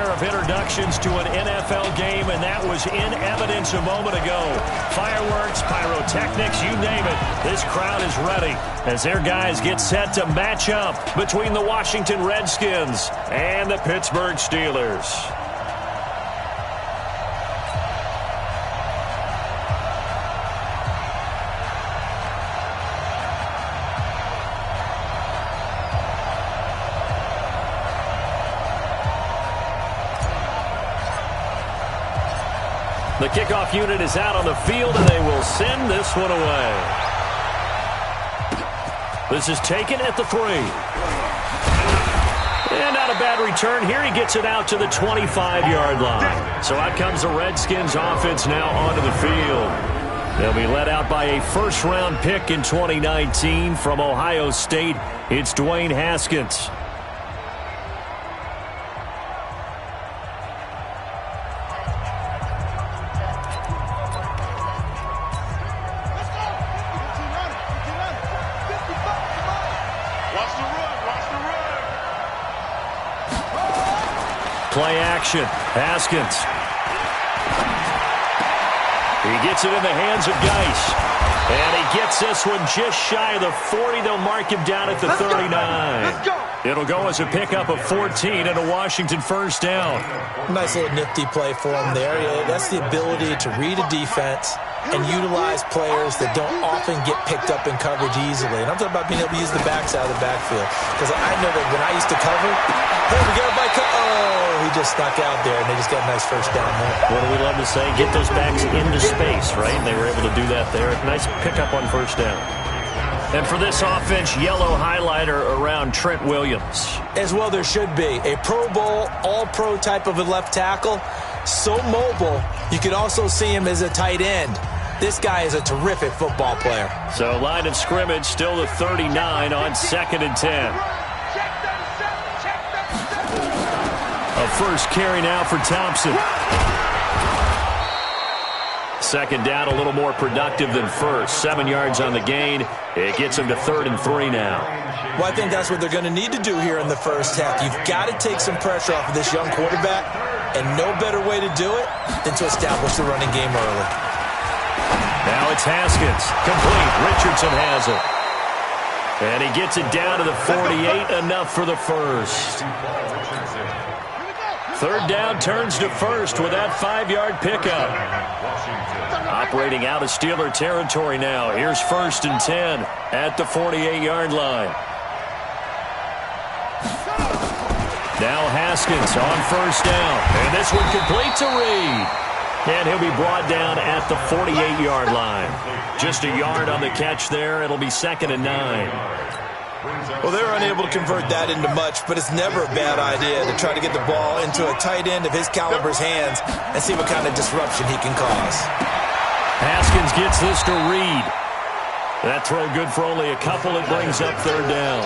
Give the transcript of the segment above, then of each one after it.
pair of introductions to an NFL game, and that was in evidence a moment ago. Fireworks, pyrotechnics, you name it. This crowd is ready as their guys get set to match up between the Washington Redskins and the Pittsburgh Steelers. The kickoff unit is out on the field, and they will send this one away. This is taken at the 3. And not a bad return here. He gets it out to the 25-yard line. So out comes the Redskins offense now onto the field. They'll be led out by a first-round pick in 2019 from Ohio State. It's Dwayne Haskins. Play action. Haskins. He gets it in the hands of Geis. And he gets this one just shy of the 40. They'll mark him down at the 39. It'll go as a pickup of 14 and a Washington first down. Nice little nifty play for him there. That's the ability to read a defense and utilize players that don't often get picked up in coverage easily. And I'm talking about being able to use the backside of the backfield. Because I know that when I used to cover, hey, we got a bike. Oh, he just snuck out there, and they just got a nice first down there. What do we love to say? Get those backs into space, right? And they were able to do that there. Nice pickup on first down. And for this offense, yellow highlighter around Trent Williams. As well there should be. A Pro Bowl, all-pro type of a left tackle. So mobile, you could also see him as a tight end. This guy is a terrific football player. So line of scrimmage still the 39 on 2nd and 10. A first carry now for Thompson. Second down, a little more productive than first. 7 yards on the gain. It gets him to 3rd and 3 now. Well, I think that's what they're going to need to do here in the first half. You've got to take some pressure off of this young quarterback, and no better way to do it than to establish the running game early. Now it's Haskins. Complete. Richardson has it. And he gets it down to the 48. Enough for the first. 3rd down turns to first with that 5-yard pickup. Operating out of Steeler territory now. Here's 1st and 10 at the 48-yard line. Now Haskins on first down. And this one complete to Reed. And he'll be brought down at the 48-yard line. Just a yard on the catch there. It'll be 2nd and 9. Well, they're unable to convert that into much, but it's never a bad idea to try to get the ball into a tight end of his caliber's hands and see what kind of disruption he can cause. Haskins gets this to Reed. That throw good for only a couple. It brings up 3rd down.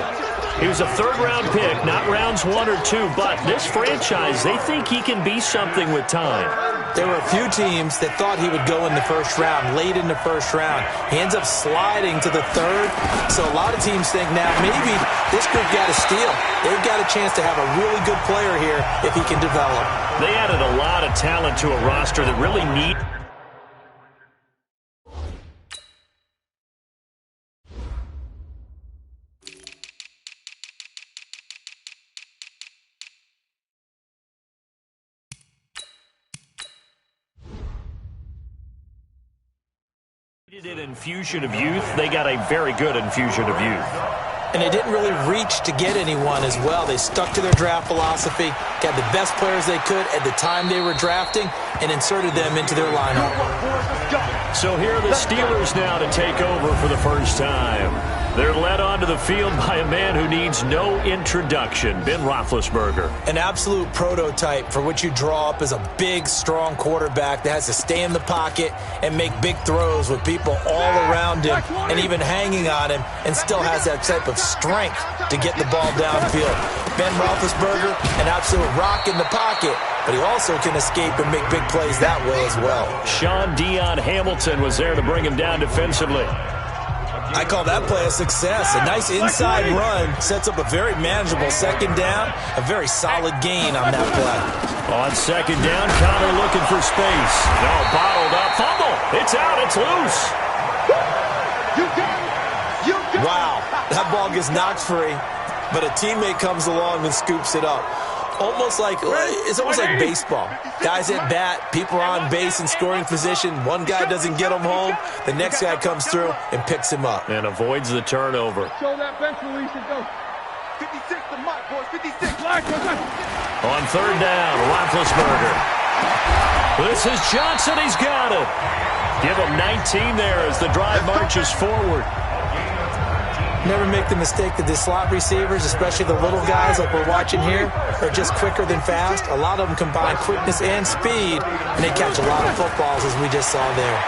He was a 3rd-round pick, not rounds 1 or 2, but this franchise, they think he can be something with time. There were a few teams that thought he would go in the first round, late in the first round. He ends up sliding to the 3rd. So a lot of teams think now maybe this group got a steal. They've got a chance to have a really good player here if he can develop. They added a lot of talent to a roster that really needs. An infusion of youth. They got a very good infusion of youth. And they didn't really reach to get anyone as well. They stuck to their draft philosophy, got the best players they could at the time they were drafting, and inserted them into their lineup. So here are the Steelers now to take over for the first time. They're led onto the field by a man who needs no introduction, Ben Roethlisberger. An absolute prototype for what you draw up as a big, strong quarterback that has to stay in the pocket and make big throws with people all around him and even hanging on him, and still has that type of strength to get the ball downfield. Ben Roethlisberger, an absolute rock in the pocket, but he also can escape and make big plays that way as well. Sean Dion Hamilton was there to bring him down defensively. I call that play a success. A nice inside run sets up a very manageable second down, a very solid gain on that play. On second down, Connor looking for space. No, bottled up. Fumble. It's out. It's loose. Wow, that ball gets knocked free, but a teammate comes along and scoops it up. It's almost like baseball. Guys at bat, people are on base in scoring position. One guy doesn't get him home. The next guy comes through and picks him up. And avoids the turnover. Show that bench release and go. 56 to Mike, boys. 56. On third down, Roethlisberger. This is Johnson. He's got it. Give him 19 there as the drive marches forward. Never make the mistake that the slot receivers, especially the little guys like we're watching here, are just quicker than fast. A lot of them combine quickness and speed, and they catch a lot of footballs, as we just saw there.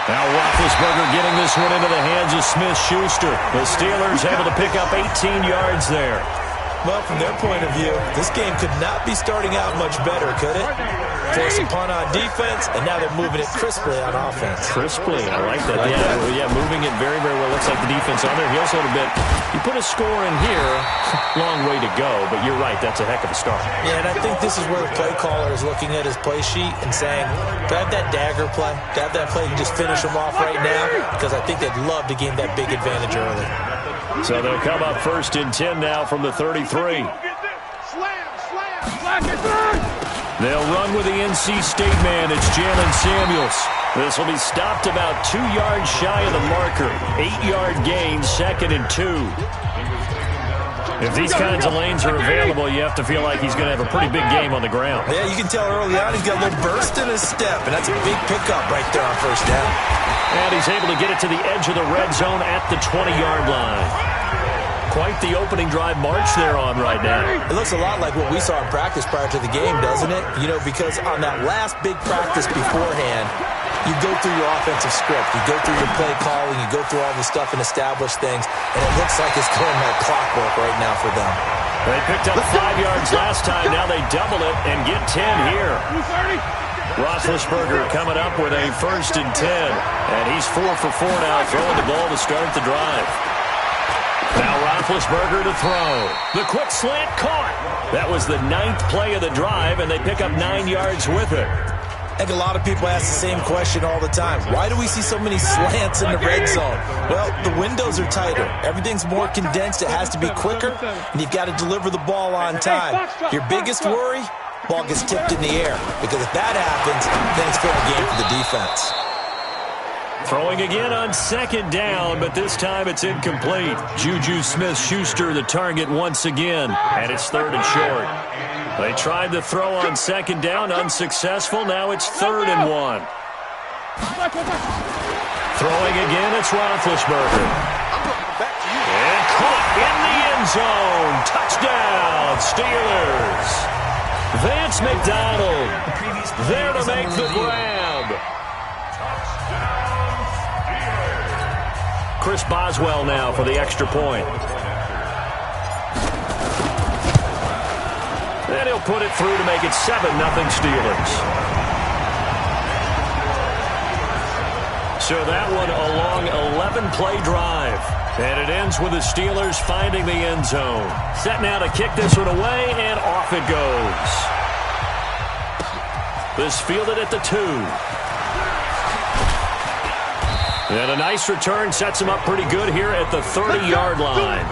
Now Roethlisberger getting this one into the hands of Smith-Schuster. The Steelers able to pick up 18 yards there. Well, from their point of view, this game could not be starting out much better, could it? Force a punt on defense, and now they're moving it crisply on offense. Crisply, I like that. Yeah, moving it very, very well. Looks like the defense on there. He also had a bit. You put a score in here, long way to go, but you're right, that's a heck of a start. Yeah, and I think this is where the play caller is looking at his play sheet and saying, to have that dagger play, to have that play and just finish them off right now, because I think they'd love to gain that big advantage early. So they'll come up first and 10 now from the 33. They'll run with the NC State man. It's Jalen Samuels. This will be stopped about 2 yards shy of the marker. 8-yard gain, second and 2. If these kinds of lanes are available, you have to feel like he's going to have a pretty big game on the ground. Yeah, you can tell early on he's got a little burst in his step, and that's a big pickup right there on first down. And he's able to get it to the edge of the red zone at the 20-yard line. Quite the opening drive march they're on right now. It looks a lot like what we saw in practice prior to the game, doesn't it? You know, because on that last big practice beforehand, you go through your offensive script, you go through your play calling, you go through all the stuff and establish things, and it looks like it's going like clockwork right now for them. They picked up 5 yards last time. Now they double it and get 10 here. Roethlisberger coming up with a first and 10. And he's 4 for 4 now, throwing the ball to start the drive. Now Roethlisberger to throw. The quick slant caught. That was the 9th play of the drive, and they pick up 9 yards with it. I think a lot of people ask the same question all the time. Why do we see so many slants in the red zone? Well, the windows are tighter. Everything's more condensed. It has to be quicker, and you've got to deliver the ball on time. Your biggest worry? Ball gets tipped in the air, because if that happens, then it's fair game for the defense. Throwing again on second down, but this time it's incomplete. Juju Smith-Schuster the target once again, and it's third and short. They tried to throw on second down, unsuccessful. Now it's 3rd and 1. Throwing again, it's Roethlisberger. And caught in the end zone. Touchdown, Steelers. Vance McDonald there to make the grab. Chris Boswell now for the extra point. And he'll put it through to make it 7-0 Steelers. So that one a long 11-play drive. And it ends with the Steelers finding the end zone. Set now to kick this one away, and off it goes. This fielded at the 2. And a nice return sets him up pretty good here at the 30-yard line.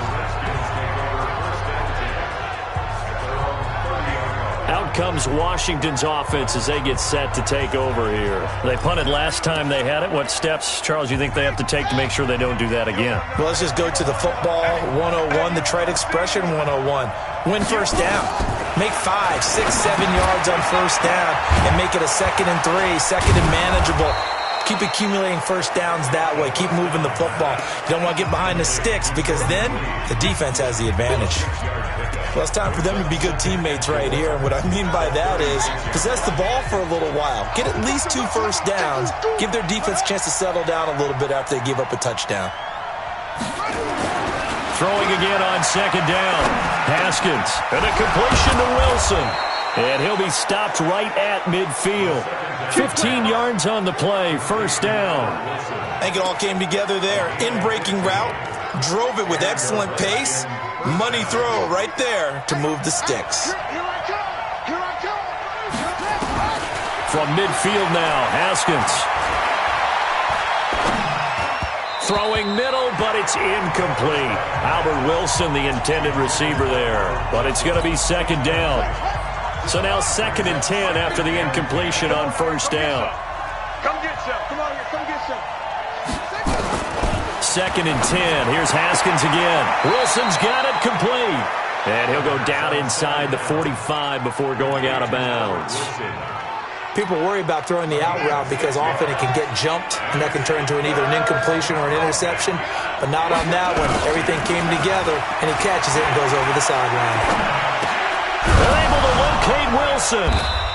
Out comes Washington's offense as they get set to take over here. They punted last time they had it. What steps, Charles, you think they have to take to make sure they don't do that again? Well, let's just go to the football 101, the trade expression 101. Win first down. Make 5, 6, 7 yards on first down and make it a 2nd and 3, second and manageable. Keep accumulating first downs that way. Keep moving the football. You don't want to get behind the sticks because then the defense has the advantage. Well, it's time for them to be good teammates right here. And what I mean by that is possess the ball for a little while. Get at least 2 first downs. Give their defense a chance to settle down a little bit after they give up a touchdown. Throwing again on second down. Haskins. And a completion to Wilson. And he'll be stopped right at midfield. 15 yards on the play, first down. I think it all came together there. In-breaking route, drove it with excellent pace. Money throw right there to move the sticks. From midfield now, Haskins. Throwing middle, but it's incomplete. Albert Wilson, the intended receiver there. But it's going to be second down. So now 2nd and 10 after the incompletion on first down. Come get some. Come on here. Come get some. 2nd and 10. Here's Haskins again. Wilson's got it complete. And he'll go down inside the 45 before going out of bounds. People worry about throwing the out route because often it can get jumped, and that can turn into either an incompletion or an interception. But not on that one. Everything came together, and he catches it and goes over the sideline. They're able to locate Wilson.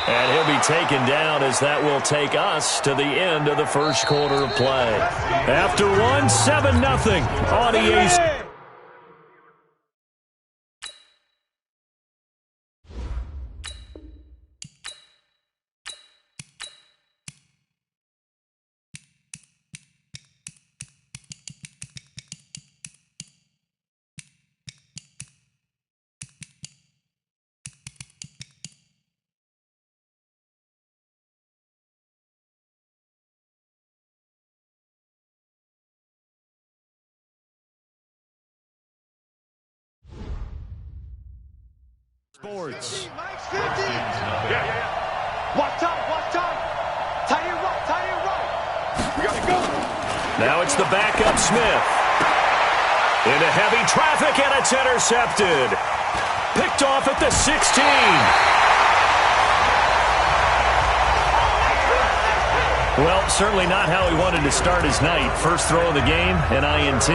And he'll be taken down as that will take us to the end of the first quarter of play. After one, 7-0 on EA. Sports. Watch time. Tight end right. We got to go. Now it's the backup Smith. Into heavy traffic, and it's intercepted. Picked off at the 16. Well, certainly not how he wanted to start his night. First throw of the game, an INT.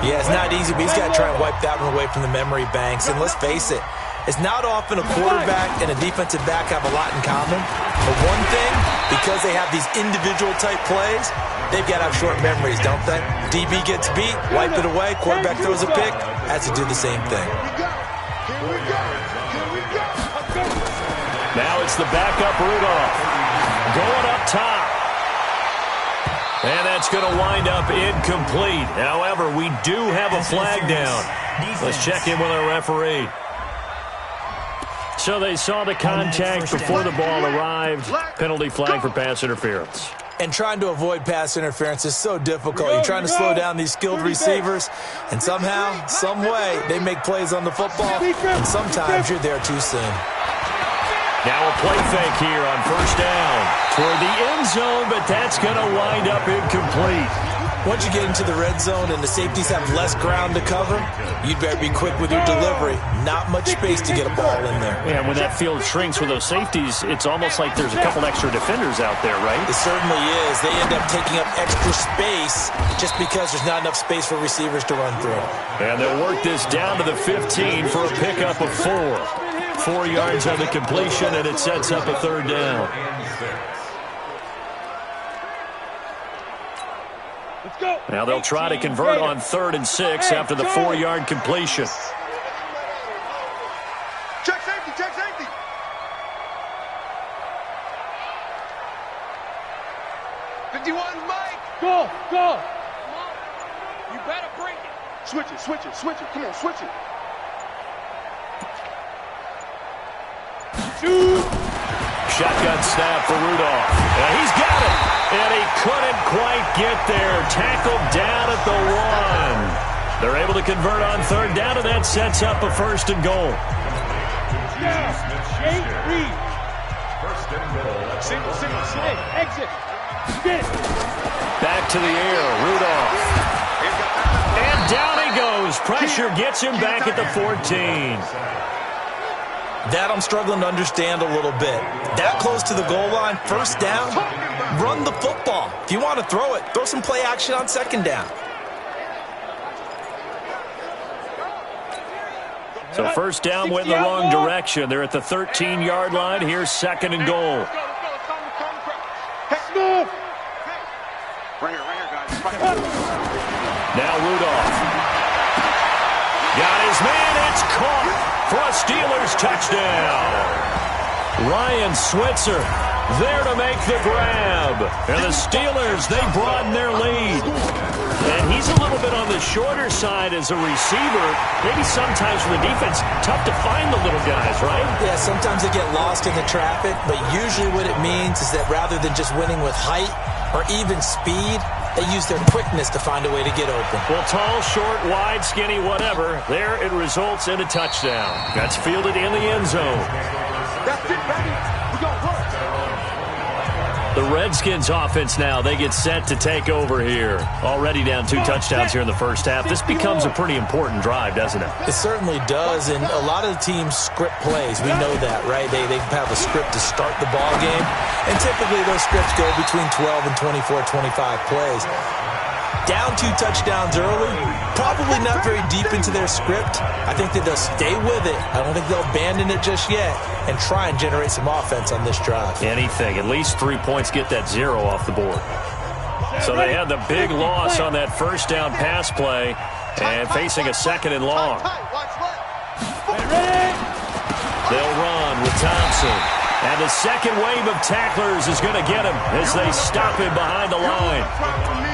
Yeah, it's not easy, but he's got to try and wipe that one away from the memory banks. And let's face it, it's not often a quarterback and a defensive back have a lot in common. But one thing, because they have these individual type plays, they've got to have short memories, don't they? DB gets beat, wipe it away, quarterback throws a pick, has to do the same thing. Now it's the backup Rudolph. Going up top. And that's going to wind up incomplete. However, we do have a flag down. Let's check in with our referee. So they saw the contact before the ball arrived. Penalty flag for pass interference. And trying to avoid pass interference is so difficult. You're trying to slow down these skilled receivers, and somehow, some way, they make plays on the football, and sometimes you're there too soon. Now a play fake here on first down toward the end zone, but that's going to wind up incomplete. Once you get into the red zone and the safeties have less ground to cover, you'd better be quick with your delivery. Not much space to get a ball in there. Yeah, when that field shrinks with those safeties, it's almost like there's a couple extra defenders out there, right? It certainly is. They end up taking up extra space just because there's not enough space for receivers to run through. And they'll work this down to the 15 for a pickup of 4. 4 yards on the completion, and it sets up a third down. Let's go. Now they'll try to convert on 3rd and 6 after the 4-yard completion. Check safety. 51, Mike. Go. You better break it. Switch it. Come on, switch it. Shotgun snap for Rudolph. And he's got it. And he couldn't quite get there. Tackled down at the 1. They're able to convert on 3rd down, and that sets up a 1st and goal. First and goal. Single. Exit. Back to the air. Rudolph. And down he goes. Pressure gets him back at the 14. That I'm struggling to understand a little bit. That close to the goal line, first down, run the football. If you want to throw it, throw some play action on 2nd down. So first down went in the wrong direction. They're at the 13-yard line. Here's 2nd and goal. Right here, guys. Now Rudolph. Got his man. It's caught for a Steelers touchdown. Ryan Switzer there to make the grab. And the Steelers, they broaden their lead. And he's a little bit on the shorter side as a receiver. Maybe sometimes for the defense, tough to find the little guys, right? Yeah, sometimes they get lost in the traffic, but usually what it means is that rather than just winning with height or even speed, they use their quickness to find a way to get open. Well, tall, short, wide, skinny, whatever. There it results in a touchdown. That's fielded in the end zone. That's it, baby. We gonna work. The Redskins offense now, they get set to take over here. Already down 2 touchdowns here in the first half. This becomes a pretty important drive, doesn't it? It certainly does, and a lot of the teams script plays. We know that, right? They have a script to start the ball game, and typically those scripts go between 12 and 24, 25 plays. Down 2 touchdowns early, probably not very deep into their script. I think that they'll stay with it. I don't think they'll abandon it just yet and try and generate some offense on this drive. Anything. At least 3 points get that 0 off the board. So they had the big loss on that first down pass play and facing a 2nd and long. They'll run with Thompson. And the second wave of tacklers is going to get him as they stop him behind the line.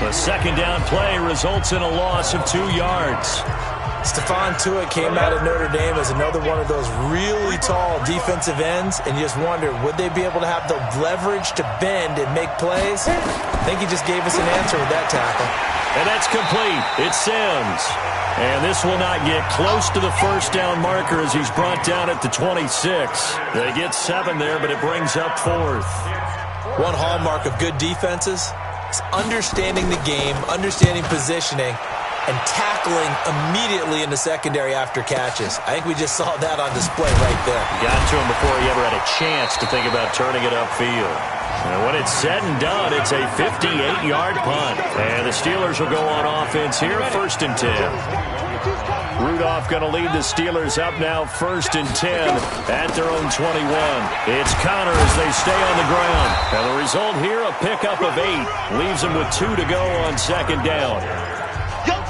The second down play results in a loss of 2 yards. Stephon Tuitt came out of Notre Dame as another one of those really tall defensive ends, and you just wonder, would they be able to have the leverage to bend and make plays? I think he just gave us an answer with that tackle. And that's complete. It's Sims. And this will not get close to the first down marker as he's brought down at the 26. They get 7 there, but it brings up 4th. One hallmark of good defenses is understanding the game, understanding positioning, and tackling immediately in the secondary after catches. I think we just saw that on display right there. Got to him before he ever had a chance to think about turning it upfield. And when it's said and done, it's a 58-yard punt. And the Steelers will go on offense here, 1st and 10. Rudolph going to lead the Steelers up now, 1st and 10 at their own 21. It's Connor as they stay on the ground. And the result here, a pickup of 8. Leaves them with 2 to go on 2nd down.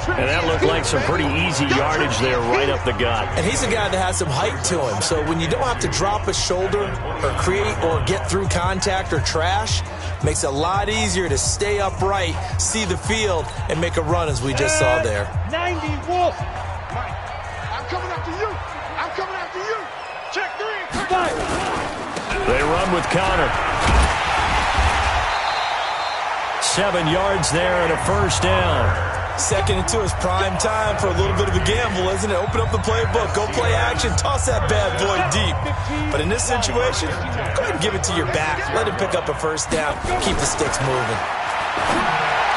And that looked like some pretty easy yardage there right up the gut. And he's a guy that has some height to him. So when you don't have to drop a shoulder or create or get through contact or trash, makes it a lot easier to stay upright, see the field, and make a run as we just saw there. 90 Wolf. Mike, I'm coming after you. I'm coming after you. Check 3. They run with Connor. 7 yards there and a 1st down. 2nd and 2 is prime time for a little bit of a gamble, isn't it? Open up the playbook, go play action, toss that bad boy deep. But in this situation, go ahead and give it to your back. Let him pick up a 1st down. Keep the sticks moving.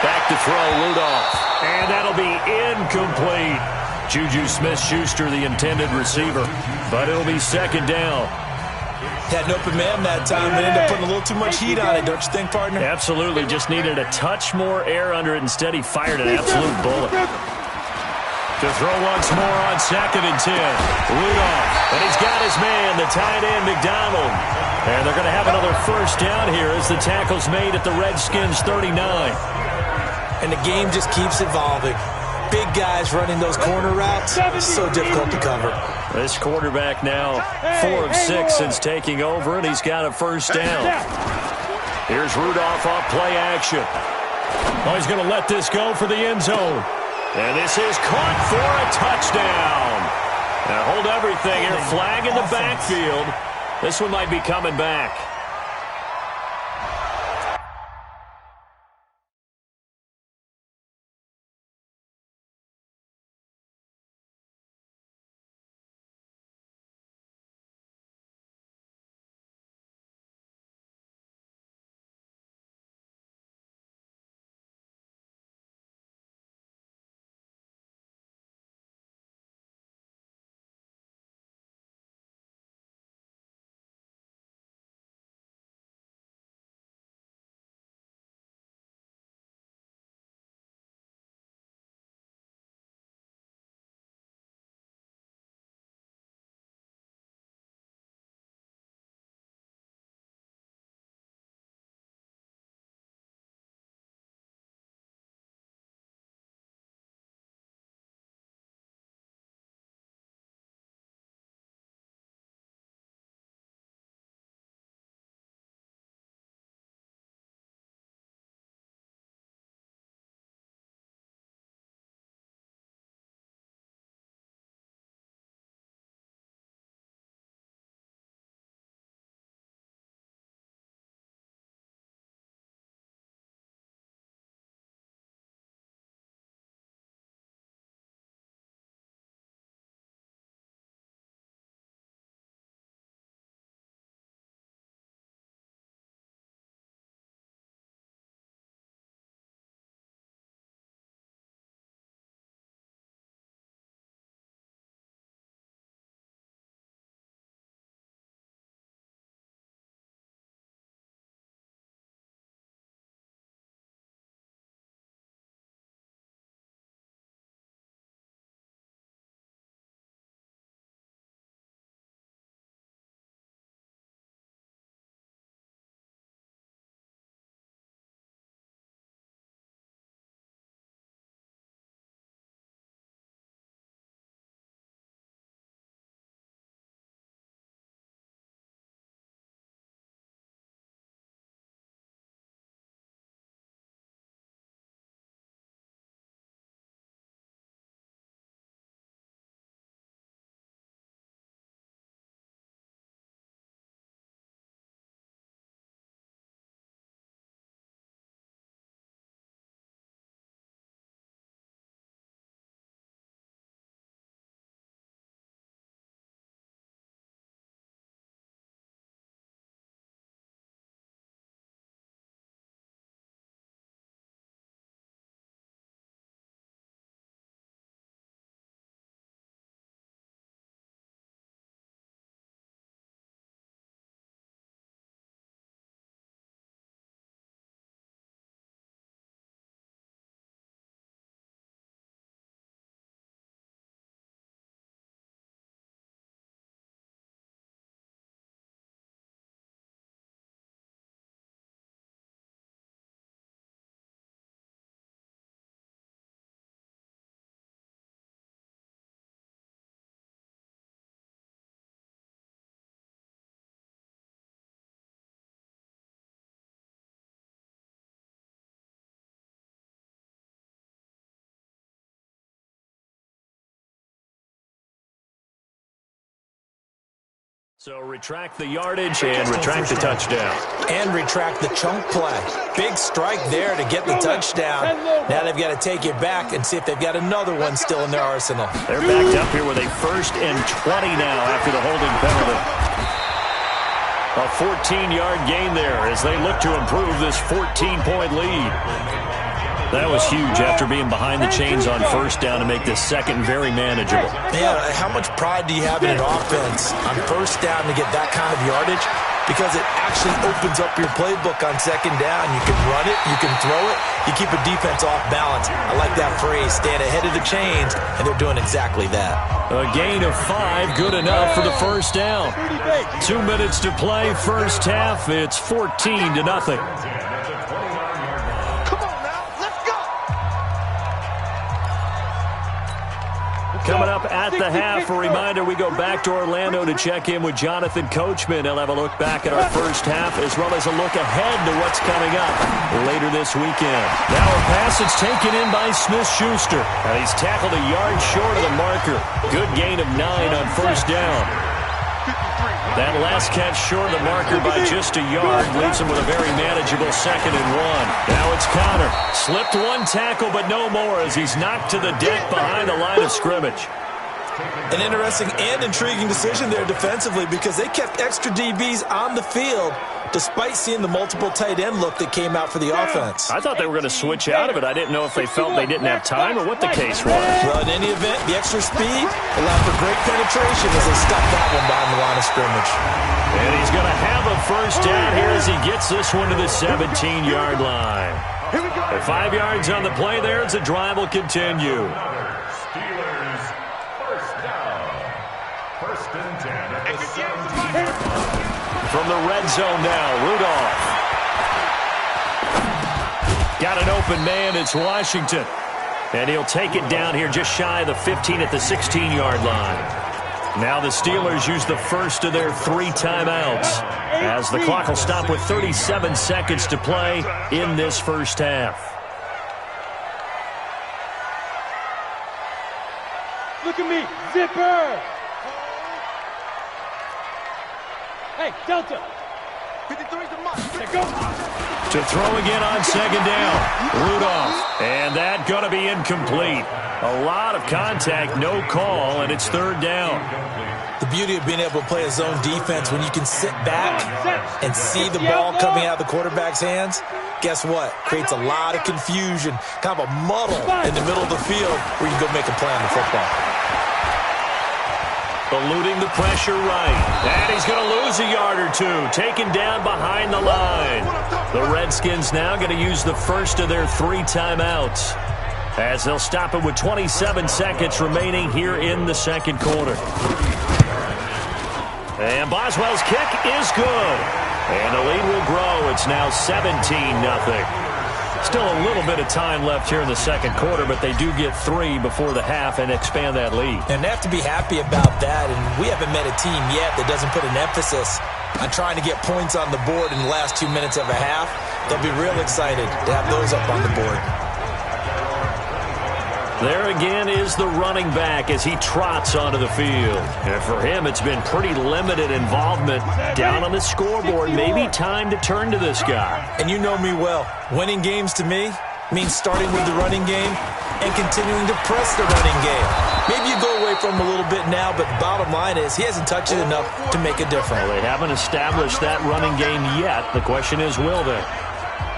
Back to throw, Rudolph. And that'll be incomplete. Juju Smith-Schuster, the intended receiver. But it'll be 2nd down. Had an open man that time, but ended up putting a little too much heat on it, don't you think, partner? Absolutely. Just needed a touch more air under it. Instead, he fired an absolute bullet. To throw once more on 2nd and 10. Rudolph. And he's got his man, the tight end, McDonald. And they're going to have another 1st down here as the tackle's made at the Redskins' 39. And the game just keeps evolving. Big guys running those corner routes, so difficult to cover. This quarterback now 4 of 6 since taking over, and he's got a 1st down. Here's Rudolph off play action. Oh, he's going to let this go for the end zone. And this is caught for a touchdown. Now hold everything here. Flag in the backfield. This one might be coming back. So retract the yardage and retract the touchdown. And retract the chunk play. Big strike there to get the touchdown. Now they've got to take it back and see if they've got another one still in their arsenal. They're backed up here with a 1st and 20 now after the holding penalty. A 14-yard gain there as they look to improve this 14-point lead. That was huge after being behind the chains on 1st down to make this second very manageable. Man, how much pride do you have in an offense on 1st down to get that kind of yardage? Because it actually opens up your playbook on 2nd down. You can run it, you can throw it, you keep a defense off balance. I like that phrase, stand ahead of the chains, and they're doing exactly that. A gain of 5, good enough for the 1st down. 2 minutes to play, 1st half. It's 14-0. Coming up at the half, a reminder, we go back to Orlando to check in with Jonathan Coachman. He'll have a look back at our 1st half as well as a look ahead to what's coming up later this weekend. Now a pass is taken in by Smith-Schuster. And he's tackled a yard short of the marker. Good gain of 9 on 1st down. That last catch short of the marker by just a yard leaves him with a very manageable 2nd and 1. Now it's Connor. Slipped one tackle, but no more as he's knocked to the deck behind the line of scrimmage. An interesting and intriguing decision there defensively because they kept extra DBs on the field despite seeing the multiple tight end look that came out for the offense. I thought they were going to switch out of it. I didn't know if they felt they didn't have time or what the case was. Well, in any event, the extra speed allowed for great penetration as they stuck that one behind the line of scrimmage. And he's going to have a 1st down here as he gets this one to the 17-yard line. At 5 yards on the play there as the drive will continue. Steelers, 1st down. 1st and 10 at the 17. From the red zone now, Rudolph. Got an open man, it's Washington. And he'll take it down here just shy of the 15 at the 16-yard line. Now the Steelers use the 1st of their 3 timeouts as the clock will stop with 37 seconds to play in this 1st half. Look at me, zipper! Hey, Delta! 53's the mark. Go! To throw again on 2nd down. Rudolph. And that going to be incomplete. A lot of contact, no call, and it's 3rd down. The beauty of being able to play a zone defense when you can sit back and see the ball coming out of the quarterback's hands, guess what? Creates a lot of confusion, kind of a muddle in the middle of the field where you can go make a play on the football. Eluding the pressure right. And he's going to lose a yard or 2. Taken down behind the line. The Redskins now going to use the 1st of their 3 timeouts as they'll stop it with 27 seconds remaining here in the 2nd quarter. And Boswell's kick is good. And the lead will grow. It's now 17-0. Still a little bit of time left here in the 2nd quarter, but they do get 3 before the half and expand that lead. And they have to be happy about that, and we haven't met a team yet that doesn't put an emphasis on trying to get points on the board in the last 2 minutes of a half. They'll be real excited to have those up on the board. There again is the running back as he trots onto the field. And for him, it's been pretty limited involvement down on the scoreboard. Maybe time to turn to this guy. And you know me well. Winning games to me means starting with the running game and continuing to press the running game. Maybe you go away from him a little bit now, but the bottom line is he hasn't touched it enough to make a difference. Well, they haven't established that running game yet. The question is, will they?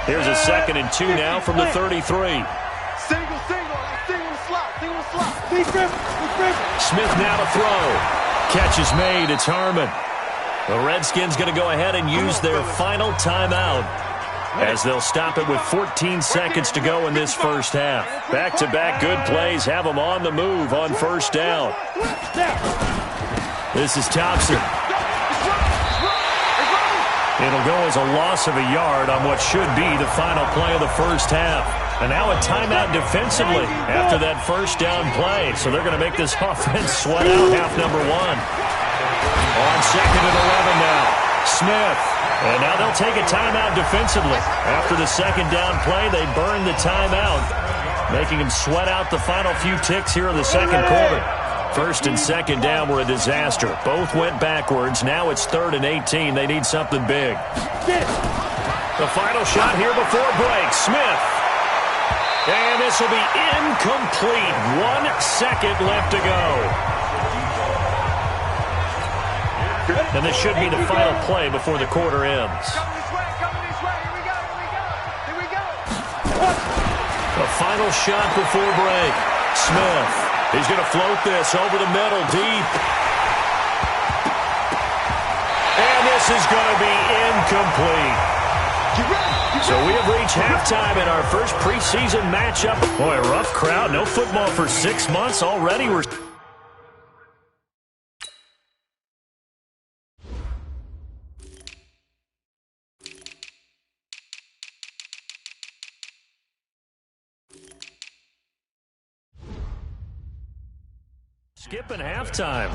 Here's a 2nd and 2 now from the 33. Smith now to throw. Catch is made. It's Harmon. The Redskins going to go ahead and use their final timeout as they'll stop it with 14 seconds to go in this 1st half. Back-to-back good plays have them on the move on 1st down. This is Thompson. It'll go as a loss of a yard on what should be the final play of the 1st half. And now a timeout defensively after that 1st down play. So they're going to make this offense sweat out half number 1. On 2nd and 11 now. Smith. And now they'll take a timeout defensively. After the 2nd down play, they burn the timeout, making them sweat out the final few ticks here in the 2nd quarter. First and second down were a disaster. Both went backwards. Now it's 3rd and 18. They need something big. The final shot here before break. Smith. And this will be incomplete. 1 second left to go. And this should be the final play before the quarter ends. The final shot before break. Smith. He's going to float this over the middle, deep. And this is going to be incomplete. So we have reached halftime in our first preseason matchup. Boy, a rough crowd. No football for 6 months already. We're skipping halftime.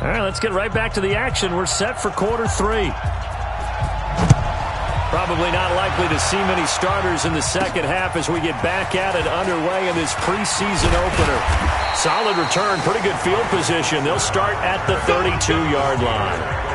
All right, let's get right back to the action. We're set for quarter 3. Probably not likely to see many starters in the second half as we get back at it underway in this preseason opener. Solid return, pretty good field position. They'll start at the 32-yard line.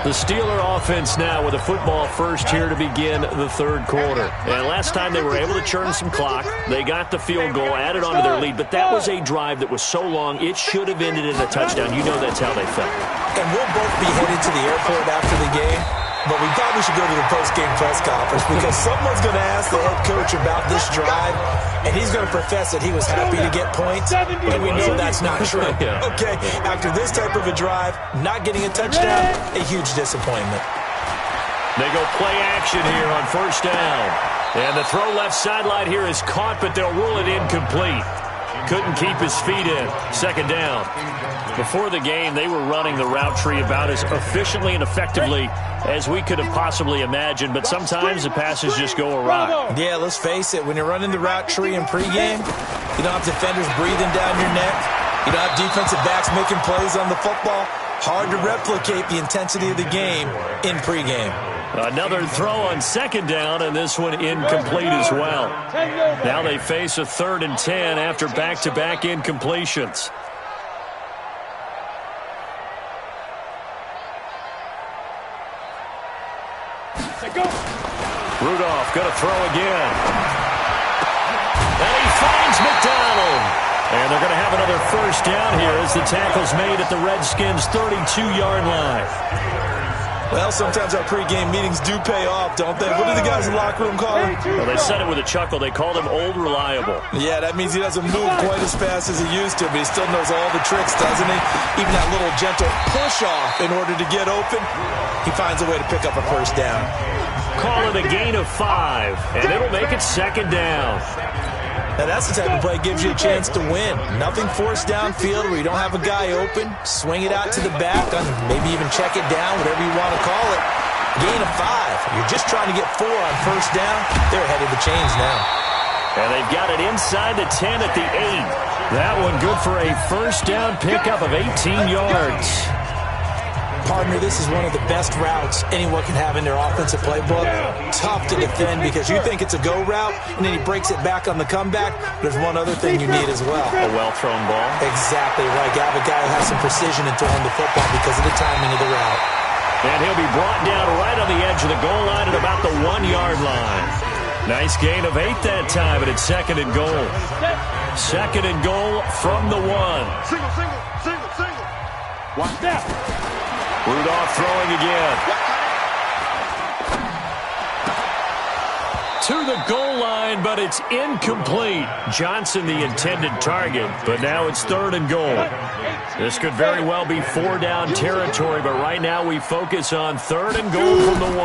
The Steeler offense now with a football first here to begin the third quarter. And last time they were able to churn some clock. They got the field goal, added on to their lead. But that was a drive that was so long, it should have ended in a touchdown. You know that's how they felt. And we'll both be headed to the airport after the game. But we probably should go to the post-game press conference because someone's going to ask the head coach about this drive, and he's going to profess that he was happy to get points, and we know that's not true. Okay, after this type of a drive, not getting a touchdown, a huge disappointment. They go play action here on first down. And the throw left sideline here is caught, but they'll rule it incomplete. Couldn't keep his feet in. Second down. Before the game, they were running the route tree about as efficiently and effectively as we could have possibly imagined, but sometimes the passes just go awry. Yeah, let's face it. When you're running the route tree in pregame, you don't have defenders breathing down your neck. You don't have defensive backs making plays on the football. Hard to replicate the intensity of the game in pregame. Another throw on second down, and this one incomplete as well. Now they face a 3rd and 10 after back-to-back incompletions. Rudolph going to throw again. And he finds McDonald. And they're going to have another first down here as the tackle's made at the Redskins' 32-yard line. Well, sometimes our pregame meetings do pay off, don't they? What do the guys in the locker room call him? Well, they said it with a chuckle. They called him Old Reliable. Yeah, that means he doesn't move quite as fast as he used to, but he still knows all the tricks, doesn't he? Even that little gentle push-off in order to get open, he finds a way to pick up a first down. Call it a gain of 5, and it'll make it second down. Now, that's the type of play that gives you a chance to win. Nothing forced downfield where you don't have a guy open. Swing it out to the back, maybe even check it down, whatever you want to call it. Gain of 5. You're just trying to get 4 on first down. They're ahead of the chains now. And they've got it inside the 10 at the 8. That one good for a first down pickup of 18 yards. Partner, this is one of the best routes anyone can have in their offensive playbook. Tough to defend because you think it's a go route, and then he breaks it back on the comeback. There's one other thing you need as well. A well-thrown ball. Exactly right. You have a guy who has some precision in throwing the football because of the timing of the route. And he'll be brought down right on the edge of the goal line at about the 1-yard line. Nice gain of 8 that time, and it's second and goal. Second and goal from the 1. Single. Watch that. Rudolph throwing again. To the goal line, but it's incomplete. Johnson the intended target, but now it's 3rd and goal. This could very well be 4-down territory, but right now we focus on 3rd and goal from the 1.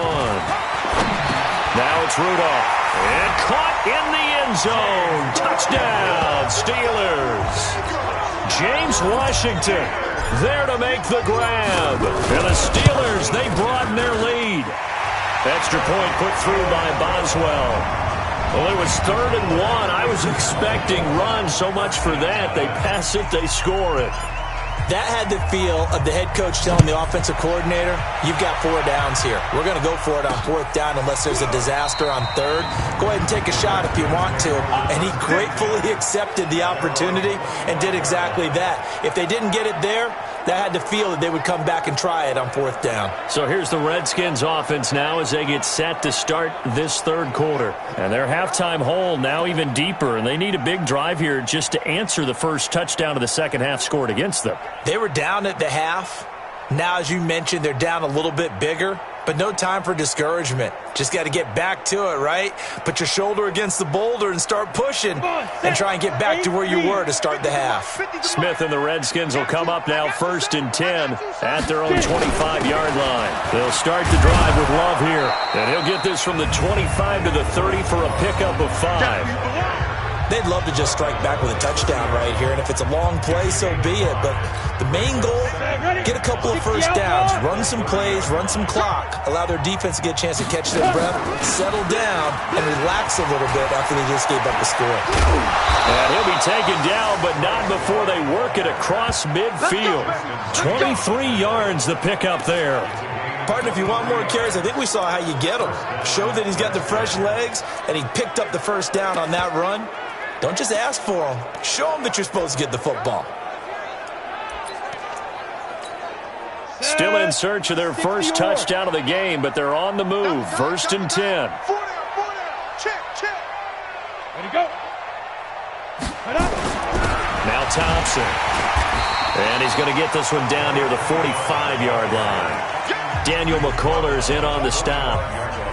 Now it's Rudolph. And caught in the end zone. Touchdown, Steelers. James Washington there to make the grab. And the Steelers, they broaden their lead. Extra point put through by Boswell. Well, it was 3rd and 1. I was expecting runs, so much for that. They pass it, they score it. That had the feel of the head coach telling the offensive coordinator, you've got 4 downs here. We're going to go for it on 4th down unless there's a disaster on 3rd. Go ahead and take a shot if you want to. And he gratefully accepted the opportunity and did exactly that. If they didn't get it there, that had the feel that they would come back and try it on 4th down. So here's the Redskins offense now as they get set to start this 3rd quarter. And their halftime hole now even deeper, and they need a big drive here just to answer the first touchdown of the second half scored against them. They were down at the half. Now, as you mentioned, they're down a little bit bigger, but no time for discouragement. Just got to get back to it, right? Put your shoulder against the boulder and start pushing and try and get back to where you were to start the half. Smith and the Redskins will come up now 1st and 10 at their own 25-yard line. They'll start the drive with Love here, and he'll get this from the 25 to the 30 for a pickup of 5. They'd love to just strike back with a touchdown right here, and if it's a long play, so be it. But the main goal, get a couple of first downs, run some plays, run some clock, allow their defense to get a chance to catch their breath, settle down, and relax a little bit after they just gave up the score. And he'll be taken down, but not before they work it across midfield. 23 yards the pickup there. Partner, if you want more carries, I think we saw how you get them. Show that he's got the fresh legs, and he picked up the first down on that run. Don't just ask for them. Show them that you're supposed to get the football. Still in search of their first touchdown of the game, but they're on the move. 1st and 10. 4 down. Check. Ready to go. Now Thompson. And he's going to get this one down near the 45-yard line. Daniel McCullers in on the stop.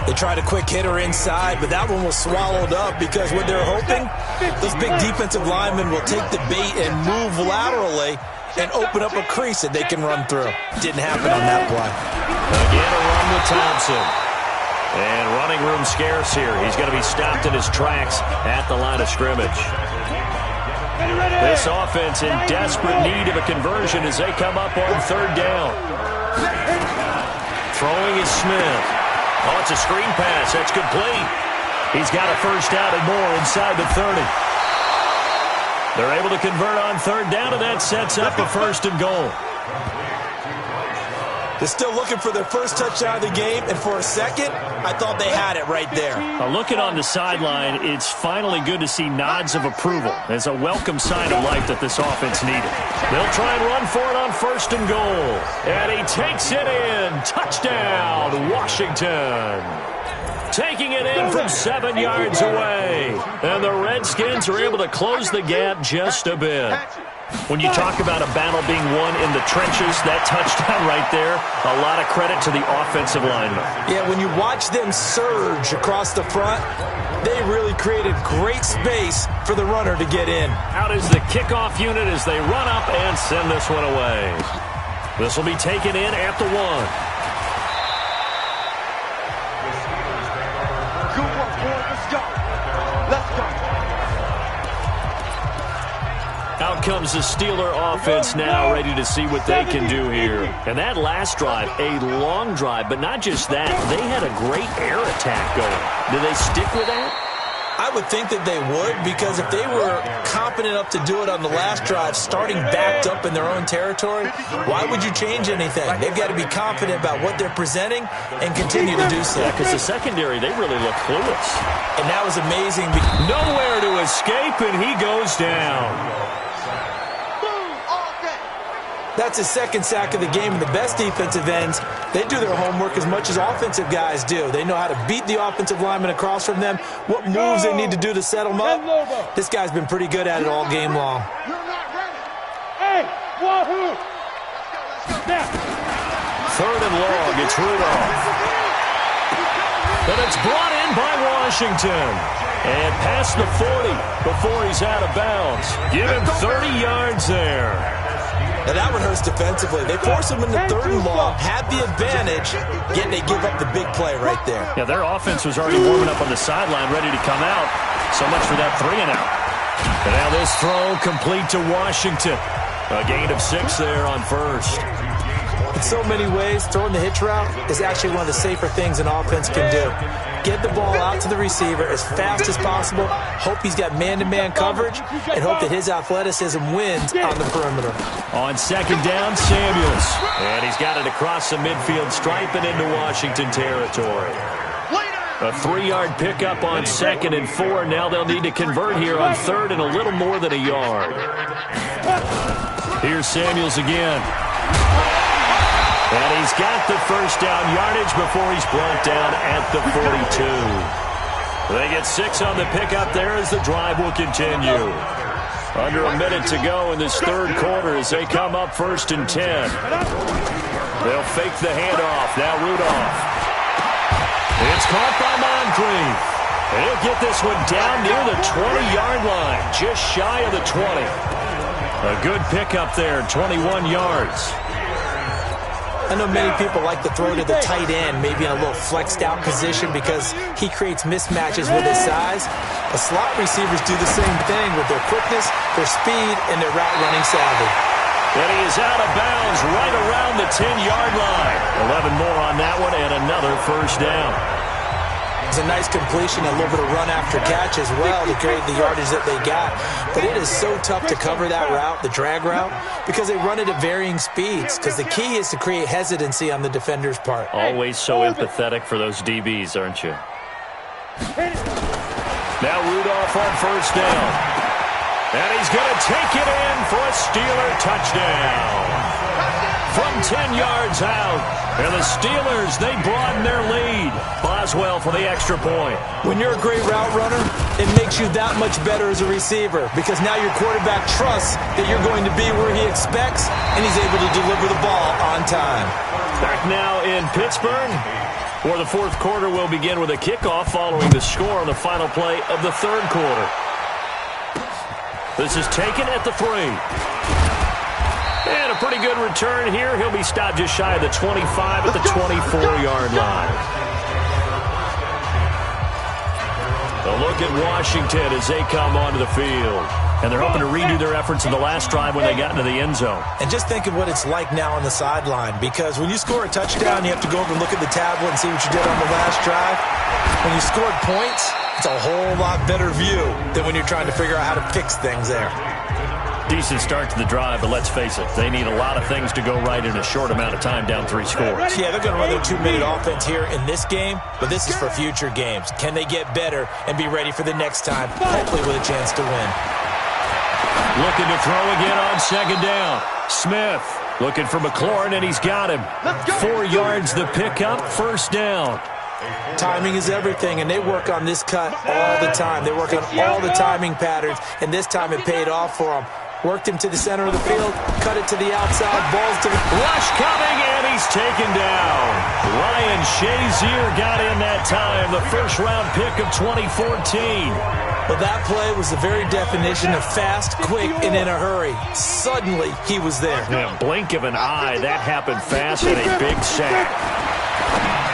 They tried a quick hitter inside, but that one was swallowed up because what they're hoping, those big defensive linemen will take the bait and move laterally and open up a crease that they can run through. Didn't happen on that play. Again, a run with Thompson. And running room scarce here. He's going to be stopped in his tracks at the line of scrimmage. This offense in desperate need of a conversion as they come up on 3rd down. Throwing is Smith. Oh, it's a screen pass. That's complete. He's got a first down and more inside the 30. They're able to convert on 3rd down, and that sets up a 1st and goal. They're still looking for their first touchdown of the game, and for a second, I thought they had it right there. Looking on the sideline, it's finally good to see nods of approval. It's a welcome sign of life that this offense needed. They'll try and run for it on 1st and goal. And he takes it in. Touchdown, Washington. Taking it in from 7 yards away. And the Redskins are able to close the gap just a bit. When you talk about a battle being won in the trenches, that touchdown right there, a lot of credit to the offensive linemen. Yeah, when you watch them surge across the front, they really created great space for the runner to get in. Out is the kickoff unit as they run up and send this one away. This will be taken in at the 1. Good work, boy. Let's go. Let's go. Out comes the Steeler offense now, ready to see what they can do here. And that last drive, a long drive, but not just that. They had a great air attack going. Do they stick with that? I would think that they would, because if they were confident enough to do it on the last drive, starting backed up in their own territory, why would you change anything? They've got to be confident about what they're presenting and continue to do so. Yeah, because the secondary, they really look clueless. And that was amazing. Nowhere to escape, and he goes down. That's his 2nd sack of the game, and the best defensive ends, they do their homework as much as offensive guys do. They know how to beat the offensive lineman across from them, what moves they need to do to set them up. This guy's been pretty good at it all game long. You're not ready. Hey, wahoo! Now. 3rd and long, it's Rudolph. And it's brought in by Washington. And past the 40 before he's out of bounds. Give him 30 yards there. Now that one hurts defensively. They force him into 3rd and long, had the advantage, yet they give up the big play right there. Yeah, their offense was already warming up on the sideline, ready to come out. So much for that 3 and out. And now this throw complete to Washington. A gain of 6 there on 1st. In so many ways, throwing the hitch route is actually one of the safer things an offense can do. Get the ball out to the receiver as fast as possible, hope he's got man-to-man coverage, and hope that his athleticism wins on the perimeter. On second down, Samuels. And he's got it across the midfield stripe and into Washington territory. A 3-yard pickup on 2nd and 4. Now they'll need to convert here on 3rd and a little more than a yard. Here's Samuels again. And he's got the first down yardage before he's brought down at the 42. They get 6 on the pickup there as the drive will continue. Under a minute to go in this third quarter as they come up 1st and 10. They'll fake the handoff. Now Rudolph. It's caught by Moncrief. He'll get this one down near the 20-yard line, just shy of the 20. A good pickup there, 21 yards. I know many people like to throw to the tight end, maybe in a little flexed out position because he creates mismatches with his size. The slot receivers do the same thing with their quickness, their speed, and their route running savvy. And he is out of bounds right around the 10-yard line. 11 more on that one and another first down. It's a nice completion, a little bit of run after catch as well to create the yardage that they got. But it is so tough to cover that route, the drag route, because they run it at varying speeds. Because the key is to create hesitancy on the defender's part. Always so empathetic for those DBs, aren't you? Now Rudolph on first down. And he's going to take it in for a Steeler touchdown. From 10 yards out. And the Steelers, they broaden their lead. Boswell for the extra point. When you're a great route runner, it makes you that much better as a receiver because now your quarterback trusts that you're going to be where he expects, and he's able to deliver the ball on time. Back now in Pittsburgh, where the fourth quarter will begin with a kickoff following the score on the final play of the third quarter. This is taken at the 3. And a pretty good return here. He'll be stopped just shy of the 25 at the 24-yard line. A look at Washington as they come onto the field. And they're hoping to redo their efforts in the last drive when they got into the end zone. And just think of what it's like now on the sideline. Because when you score a touchdown, you have to go over and look at the tablet and see what you did on the last drive. When you scored points, it's a whole lot better view than when you're trying to figure out how to fix things there. Decent start to the drive, but let's face it, they need a lot of things to go right in a short amount of time down 3 scores. Yeah, they're going to run their 2-minute offense here in this game, but this is for future games. Can they get better and be ready for the next time, hopefully with a chance to win? Looking to throw again on second down. Smith looking for McLaurin, and he's got him. 4 yards the pickup, first down. Timing is everything, and they work on this cut all the time. They work on all the timing patterns, and this time it paid off for them. Worked him to the center of the field, cut it to the outside, balls to the... Rush coming, and he's taken down. Ryan Shazier got in that time, the first-round pick of 2014. Well, that play was the very definition of fast, quick, and in a hurry. Suddenly, he was there. In a blink of an eye, that happened fast and a big sack.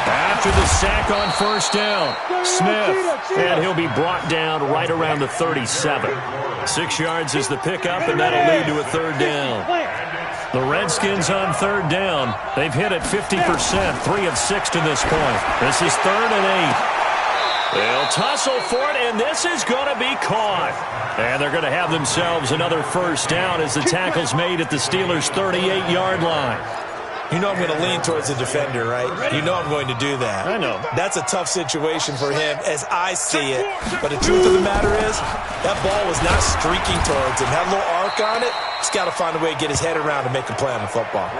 After the sack on first down, Smith, and he'll be brought down right around the 37. 6 yards is the pickup, and that'll lead to a third down. The Redskins on third down. They've hit it 50%, 3 of 6 to this point. This is 3rd and 8. They'll tussle for it, and this is going to be caught. And they're going to have themselves another first down as the tackle's made at the Steelers' 38-yard line. You know I'm going to lean towards the defender, right? You know I'm going to do that. I know. That's a tough situation for him as I see it. But the truth of the matter is, that ball was not streaking towards him. Had a little arc on it. He's got to find a way to get his head around and make a play on the football.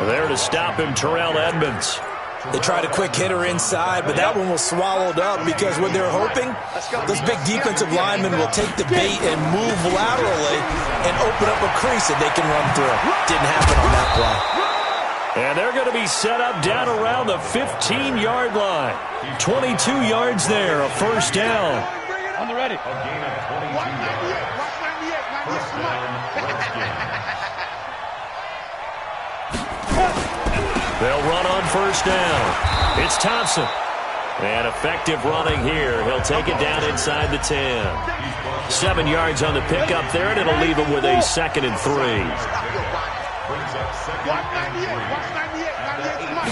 There to stop him, Terrell Edmonds. They tried a quick hitter inside, but that one was swallowed up because what they're hoping, those big defensive linemen will take the bait and move laterally and open up a crease that they can run through. Didn't happen on that play. And they're going to be set up down around the 15-yard line. 22 yards there, a first down. On the ready. They'll run on first down. It's Thompson. And effective running here. He'll take it down inside the 10. 7 yards on the pickup there, and it'll leave him with a 2nd and 3. Brings up second Watch and 98. 3. Watch 98. 98's mine.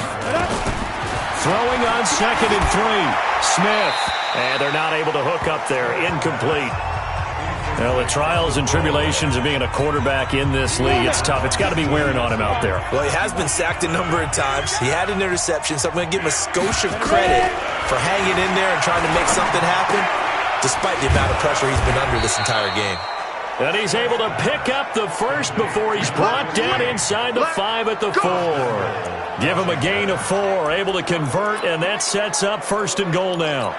Throwing on 2nd and 3. Smith. And they're not able to hook up there. Incomplete. Well, the trials and tribulations of being a quarterback in this league, it's tough. It's got to be wearing on him out there. Well, he has been sacked a number of times. He had an interception, so I'm going to give him a skosh of credit for hanging in there and trying to make something happen, despite the amount of pressure he's been under this entire game. And he's able to pick up the first before he's brought down inside the 5 at the 4. Give him a gain of 4, able to convert, and that sets up 1st and goal now.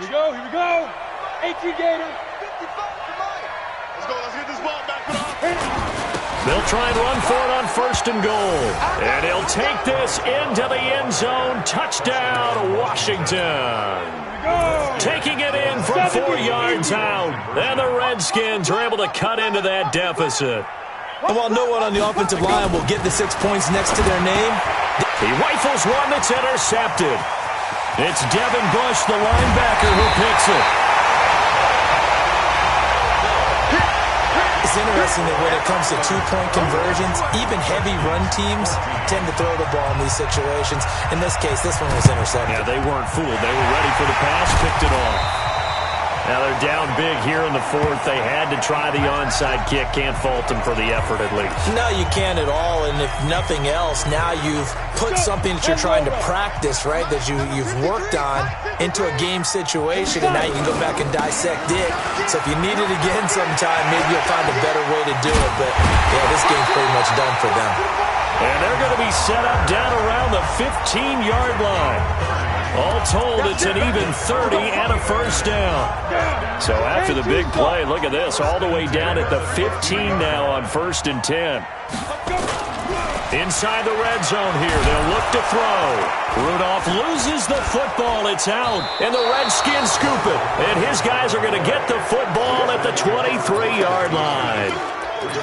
Here we go, here we go. 18 Gator. Let's get this ball back to the They'll try and run for it on 1st and goal. And he'll take this into the end zone. Touchdown, Washington. Taking it in from 4 yards out. And the Redskins are able to cut into that deficit. And while no one on the offensive line will get the 6 points next to their name, He rifles one that's intercepted. It's Devin Bush, the linebacker, who picks it. it's interesting that when it comes to 2-point conversions, even heavy run teams tend to throw the ball in these situations. In this case, this one was intercepted. Yeah, they weren't fooled. They were ready for the pass, picked it off. Now they're down big here in the 4th. They had to try the onside kick. Can't fault them for the effort at least. No, you can't at all. And if nothing else, now you've put something that you're trying to practice, right, that you've worked on into a game situation, and now you can go back and dissect it. So if you need it again sometime, maybe you'll find a better way to do it. But, yeah, this game's pretty much done for them. And they're going to be set up down around the 15-yard line. All told, it's an even 30 and a 1st down. So after the big play, look at this, all the way down at the 15 now on 1st and 10. Inside the red zone here, they'll look to throw. Rudolph loses the football, it's out, and the Redskins scoop it. And his guys are going to get the football at the 23-yard line.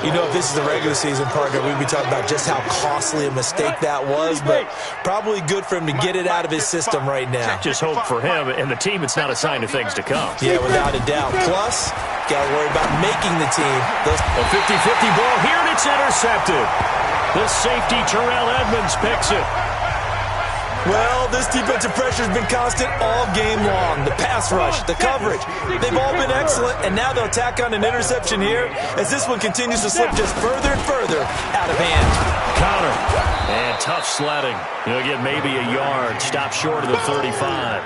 You know, if this is the regular season, partner, we'd be talking about just how costly a mistake that was, but probably good for him to get it out of his system right now. Just hope for him and the team it's not a sign of things to come. Yeah, without a doubt. Plus, got to worry about making the team. A 50-50 ball here, and it's intercepted. The safety, Terrell Edmonds, picks it. Well, this defensive pressure has been constant all game long. The pass rush, the coverage, they've all been excellent, and now they'll tack on an interception here as this one continues to slip just further and further out of hand. Counter, and tough sledding. He'll get maybe a yard, stop short of the 35.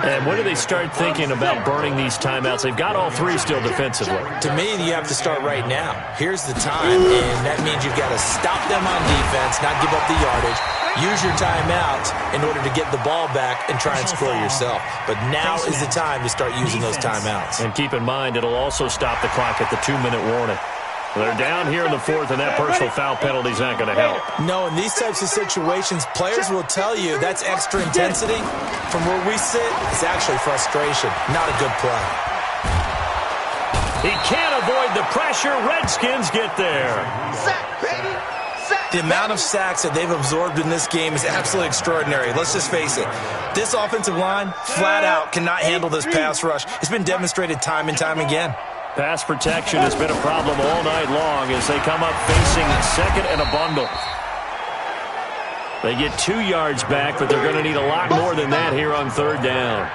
And when do they start thinking about burning these timeouts? They've got all 3 still defensively. To me, you have to start right now. Here's the time, and that means you've got to stop them on defense, not give up the yardage. Use your timeout in order to get the ball back and try and score yourself. But now is the time to start using those timeouts. And keep in mind, it'll also stop the clock at the 2-minute warning. They're down here in the 4th, and that personal foul penalty is not going to help. No, in these types of situations, players will tell you that's extra intensity. From where we sit, it's actually frustration, not a good play. He can't avoid the pressure. Redskins get there. Sack, baby. The amount of sacks that they've absorbed in this game is absolutely extraordinary. Let's just face it. This offensive line, flat out, cannot handle this pass rush. It's been demonstrated time and time again. Pass protection has been a problem all night long as they come up facing 2nd and a bundle. They get 2 yards back, but they're going to need a lot more than that here on 3rd down.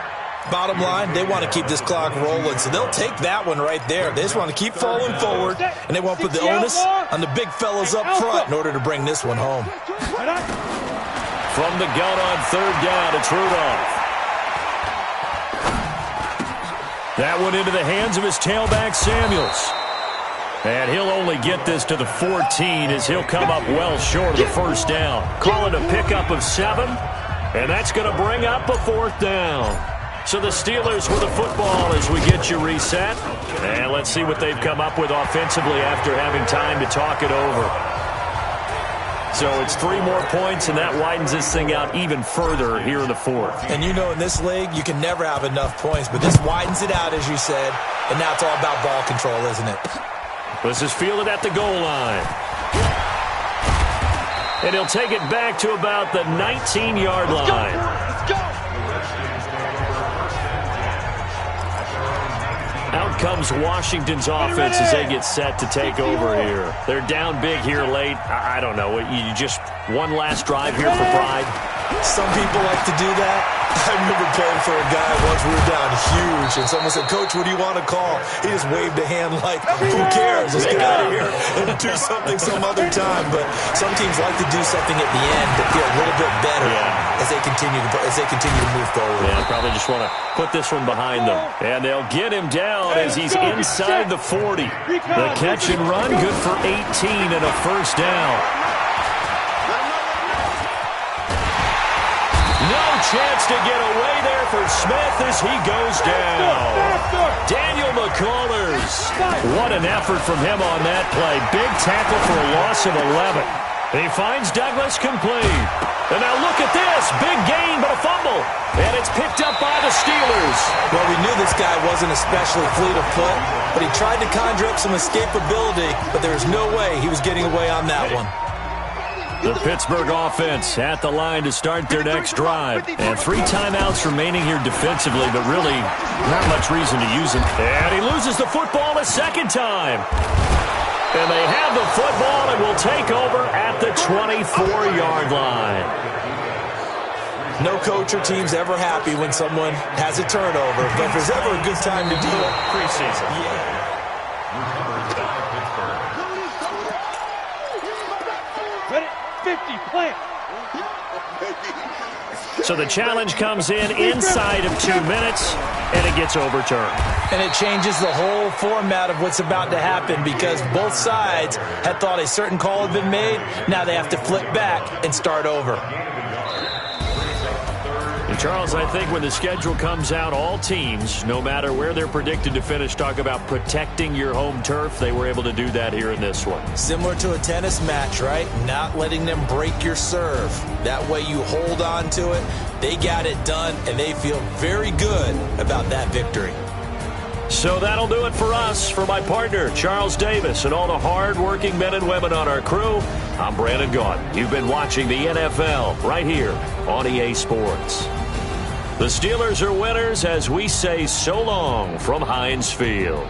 Bottom line, they want to keep this clock rolling, so they'll take that one right there. They just want to keep falling forward, and they want to put the onus on the big fellas up front in order to bring this one home. From the gun on 3rd down, it's Rudolph. That one into the hands of his tailback, Samuels. And he'll only get this to the 14 as he'll come up well short of the 1st down. Call it a pickup of 7, and that's going to bring up a 4th down. So the Steelers with the football as we get you reset. And let's see what they've come up with offensively after having time to talk it over. So it's 3 more points, and that widens this thing out even further here in the 4th. And you know in this league, you can never have enough points, but this widens it out, as you said, and now it's all about ball control, isn't it? This is fielded at the goal line. And he'll take it back to about the 19-yard line. Out comes Washington's offense as they get set to take over here. They're down big here late. I don't know. You just one last drive here for pride? Some people like to do that. I remember playing for a guy once. We were down huge, and someone said, "Coach, what do you want to call?" He just waved a hand like, "Who cares? Let's get out of here and do something some other time." But some teams like to do something at the end to feel a little bit better as they continue to move forward. Yeah, probably just want to put this one behind them. And they'll get him down as he's inside the 40. The catch and run, good for 18 and a first down. No chance to get away there for Smith as he goes down. Daniel McCullers. What an effort from him on that play. Big tackle for a loss of 11. He finds Douglas complete. And now look at this. Big gain, but a fumble. And it's picked up by the Steelers. Well, we knew this guy wasn't especially fleet of foot, but he tried to conjure up some escapability, but there was no way he was getting away on that one. The Pittsburgh offense at the line to start their next drive. And 3 timeouts remaining here defensively, but really not much reason to use them. And he loses the football a second time. And they have the football and will take over at the 24-yard line. No coach or team's ever happy when someone has a turnover, but if there's ever a good time to do it, preseason. Yeah. Ready? 50, plant. So the challenge comes in inside of 2 minutes, and it gets overturned. And it changes the whole format of what's about to happen because both sides had thought a certain call had been made. Now they have to flip back and start over. And Charles, I think when the schedule comes out, all teams, no matter where they're predicted to finish, talk about protecting your home turf. They were able to do that here in this one. Similar to a tennis match, right? Not letting them break your serve. That way you hold on to it. They got it done, and they feel very good about that victory. So that'll do it for us. For my partner, Charles Davis, and all the hard-working men and women on our crew, I'm Brandon Gaudin. You've been watching the NFL right here on EA Sports. The Steelers are winners as we say so long from Heinz Field.